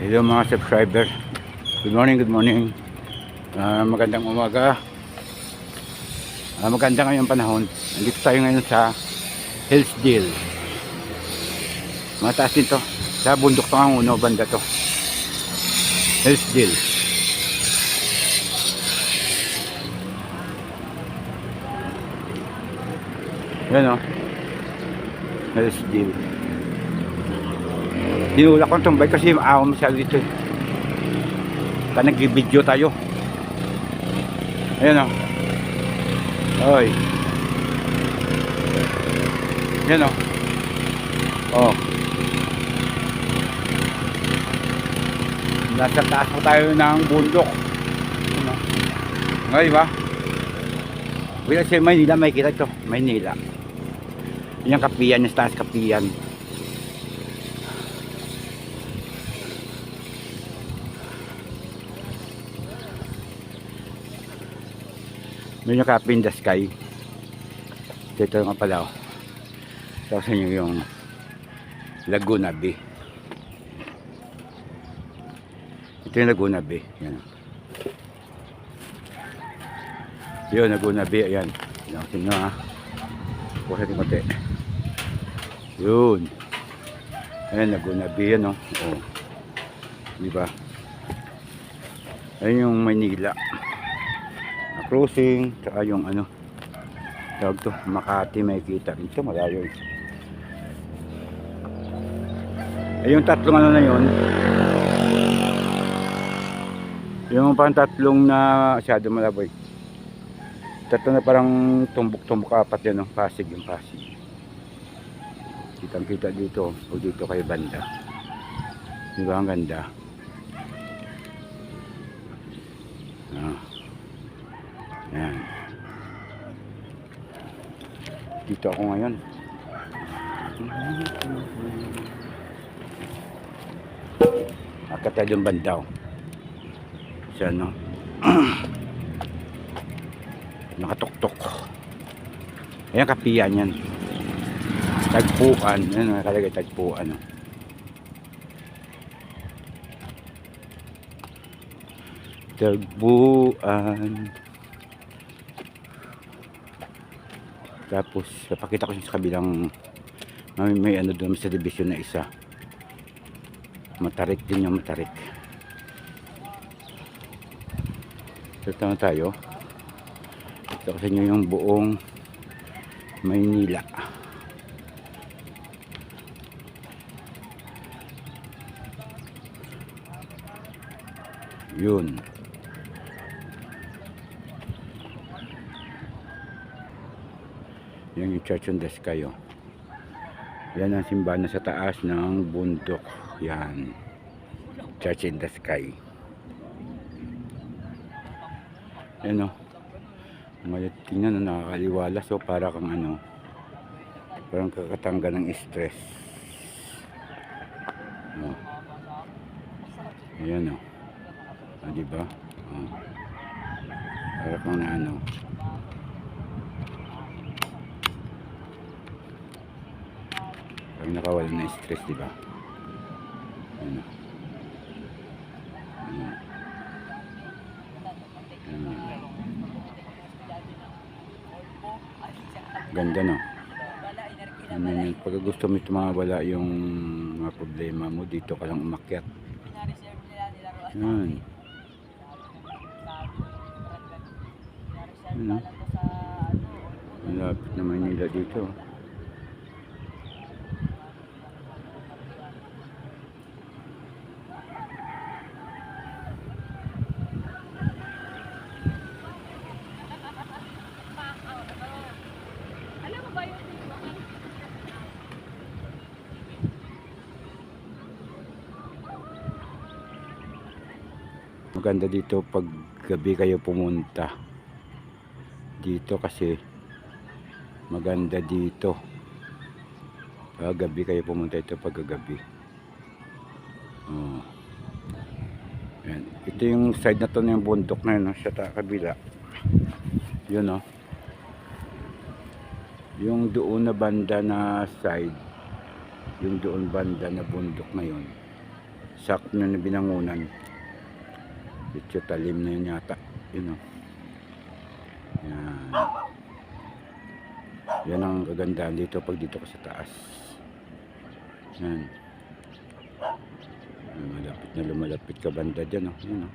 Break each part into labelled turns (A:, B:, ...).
A: Hello mga subscriber. Good morning, good morning. Magandang umaga. Maganda ngayong panahon. Nandito tayo ngayon sa Hillsdale. Mataas din to. Sa bundok to ang uno, banda to. Hillsdale. Yan o. Hillsdale. Dinulak ko itong bike kasi maawa masyado dito eh. Nag-video tayo. Ayan o. Oy. Ayan o. Oh. Nasa taas po tayo ng bundok. Ayan o. Ngayon ba? Wala sa Maynila, may kita ito. Maynila. Yan yung kapiyan, yung taas kapiyan. Yun yung Cafe in the Sky. Dito nga pala. Tapos yun yung Laguna Bay. Ito yung Laguna Bay. Yan. Yun, Laguna Bay. Ayan. Yan kasi nyo ha. Pusa din konti. Yun. Ayan, Laguna Bay yan o. Oh. Diba? Ayan yung Maynila. Crossing, tsaka yung ano tawag to, Makati, may kita rin ito, malayo ito. Yung tatlong ano na yun, yung parang tatlong na masyado malaboy, tatlo na parang tumbok-tumbok, apat yan, no? Pasig, yung Pasig, kitang kita dito o dito kay banda, diba ang ganda. Yan. Dito ako ngayon. Akata yung bandaw. Siya no. Nakatuktok. Ayan kapiyan yan. Tagpuan. Ayan nakalagay tagpuan. Tagpuan. Tapos papakita ko sa kabilang may ano doon sa division na isa. Matarik din yung matarik. Ito na tayo. Ito kasi nyo yung buong Maynila. Yun. Yan yung Church in the Sky oh. Yan ang simbahan na sa taas ng bundok. Yan, Church in the Sky. Yan oh. Tingnan na nakakaliwalas so para kang ano, parang kakatanggal ng stress oh. Ayan oh. Diba oh. Para kang na ano, pag nakawala na stress, diba? Ano? Ganda no? Pag gusto mo tumawala yung mga problema mo, dito ka lang umakyat. Yan. Ano? Malapit na Manila dito. Maganda dito pag gabi kayo pumunta dito kasi maganda dito pag gabi kayo pumunta ito pag gabi. Oh. Yan. Ito yung side na to ng bundok na yun, no? Sa kabila yun no, yung doon na banda na side, yung doon banda na bundok na yun, sakop na binangunan. Dito talim na yun yata. Yun o. Yan. Yan ang kagandahan dito pag dito ka sa taas. Yan. Malapit na lumalapit ka banda dyan o. Yan o.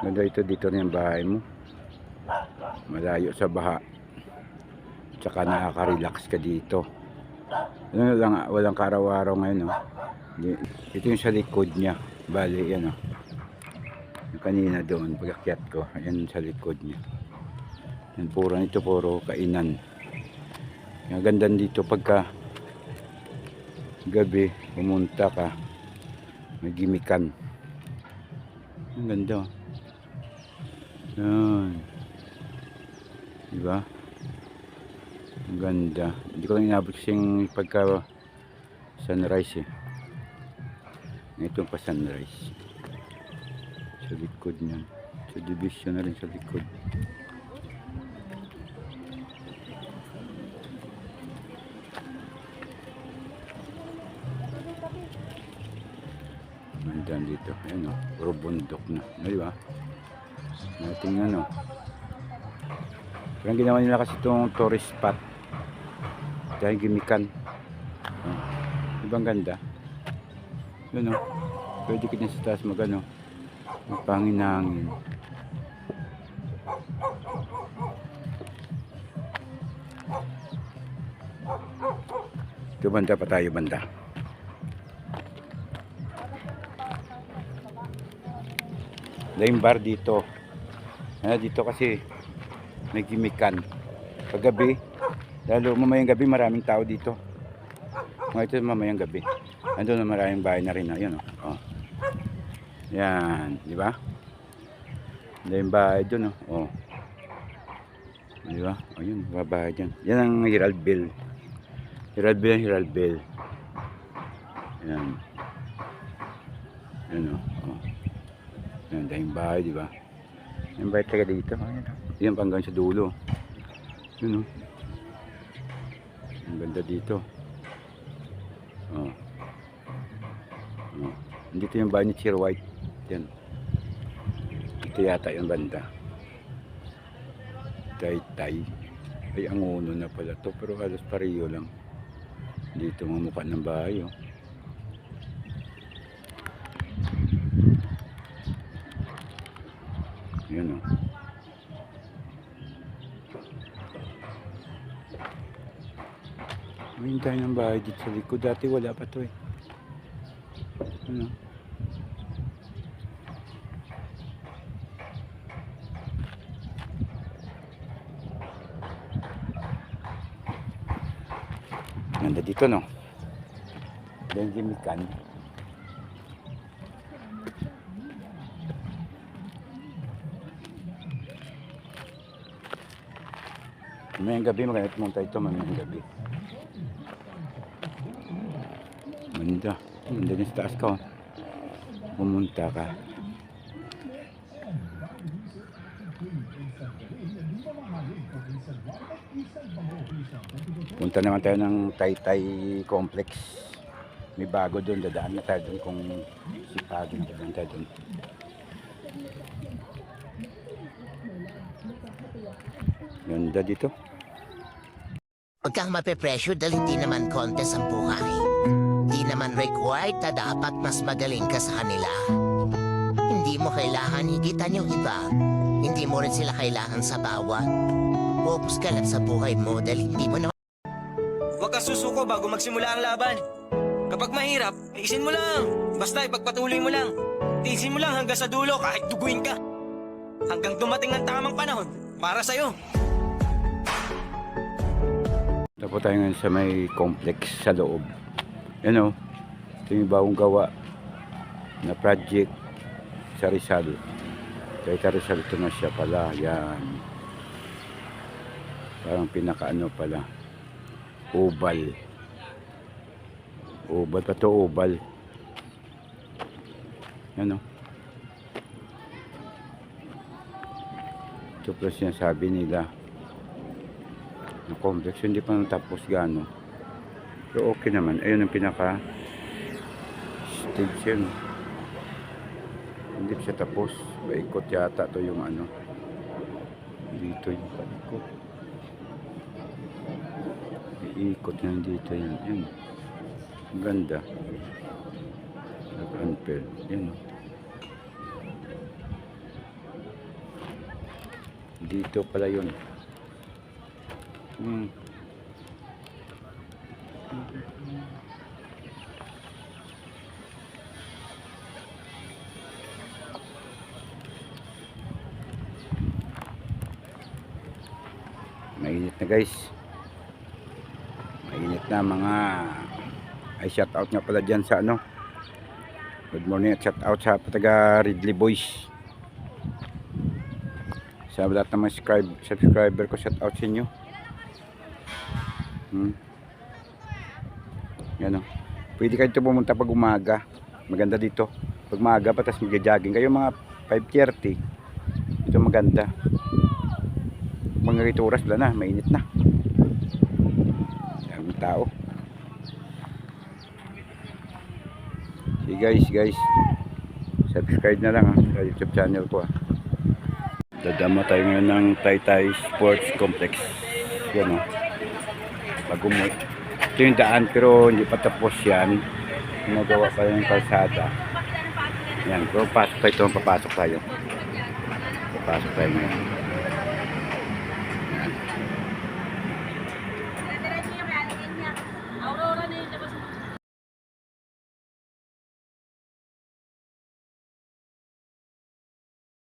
A: Ganda ito, dito na yung bahay mo. Malayo sa baha. Tsaka nakaka-relax ka dito. Ano lang, walang karaw-araw ngayon o. Ito yung sa likod niya. Bali, yan o. Yung kanina doon, pag-akyat ko, yan sa likod niya. Yan, puro kainan. Yung ganda dito pagka gabi, pumunta ka, may gimikan. Ang ganda. Yan. Diba? Ang ganda. Hindi ko lang inabot kasing pagka sunrise eh. Ito pa sunrise. Sa likod niyan. Sa division na rin sa likod. Ganda dito. Ayan o. Puro bundok na. Diba? Tingnan o. Parang ginawa nila kasi itong tourist spot. Dahil gimikan. Ibang ganda. Yun o. Pwede ka dyan sa taas magano. Magpangin-hangin. Ito banda pa tayo banda. Lime bar dito. Dito kasi may gimikan. Paggabi, lalo mamayang gabi maraming tao dito. Ito mamayang gabi. Ando na maraming bahay na rin. Ayun o. Oh. Yan, di ba? Lime bahay doon o. Oh. Di ba? Ayun, bahay dyan. Yan ang Herald Bell. Herald Bell. Yan. Yan o. Oh. Yan, dahil bahay, di ba? Yung bahay taga dito. Ayan. Yan hanggang sa dulo. Yun o. Ang ganda dito. Oh. Oh. Dito yung bahay ni Chair White. Yan. Ito yata yung banda. Tay-tay. Ay, ang uno na pala to. Pero halos pareho lang. Dito ang mukha ng bahay oh. Yun o. May tayo ng bahay dito sa likod. Dati wala pa to eh. Ano? Ganda dito no. Dahil gimikan. Mamayang gabi, maganda pumunta ito mamayang gabi. Ganda. Ganda din sa taas ka oh. Pumunta ka. Punta naman tayo ng Taytay Complex. May bago doon. Dadaan na tayo doon kung sipagin. Dadaan tayo doon. Ganda dito.
B: Huwag kang mape-pressure dahil hindi naman contest ang buhay. Hindi naman required na dapat mas magaling ka sa kanila. Hindi mo kailangan higitan yung iba. Hindi mo rin sila kailangan sa bawat. Focus ka lang sa buhay mo dahil hindi mo na...
C: Huwag kang susuko bago magsimula ang laban. Kapag mahirap, isin mo lang. Basta ipagpatuloy mo lang. Tiisin mo lang hanggang sa dulo kahit duguin ka. Hanggang dumating ang tamang panahon para sa'yo.
A: Tapos tayo ngayon sa may complex sa loob. Yan o. Ito yung bagong gawa na project sa Rizal. Kaya Rizal ito na siya pala. Yan. Parang pinakaano pala. Oval. Oval pa to, oval. Yan o. Ito plus sinasabi nila. Ang complex, hindi pa natapos gano. Pero okay naman. Ayun ang pinaka stage yun. Hindi siya tapos. Paikot yata to yung ano. Dito yung paikot. Iikot yan dito yan. Yan. Ang ganda. Nag-unpel. Yan. Dito pala yun. Mainit na guys. Mainit na mga ay shout out nga pala dyan sa ano. Good morning at shout out sa taga Ridley Boys. Sa lahat ng mga subscriber ko, shout out sa inyo. Yan o. Pwede kayo dito pumunta pag umaga. Maganda dito. Pag umaga pa, tapos mag-jogging kayo mga 5:30. Ito maganda. Mga rito oras wala na, mainit na. Ang tao. Okay guys. Subscribe na lang sa YouTube channel ko. Dadama tayo ngayon ng Taytay Sports Complex. Yan o. Bagumot. Ito yung daan pero hindi pa tapos yan. Ginagawa pa yung kalsada. Yan. Pero papasok tayo ngayon.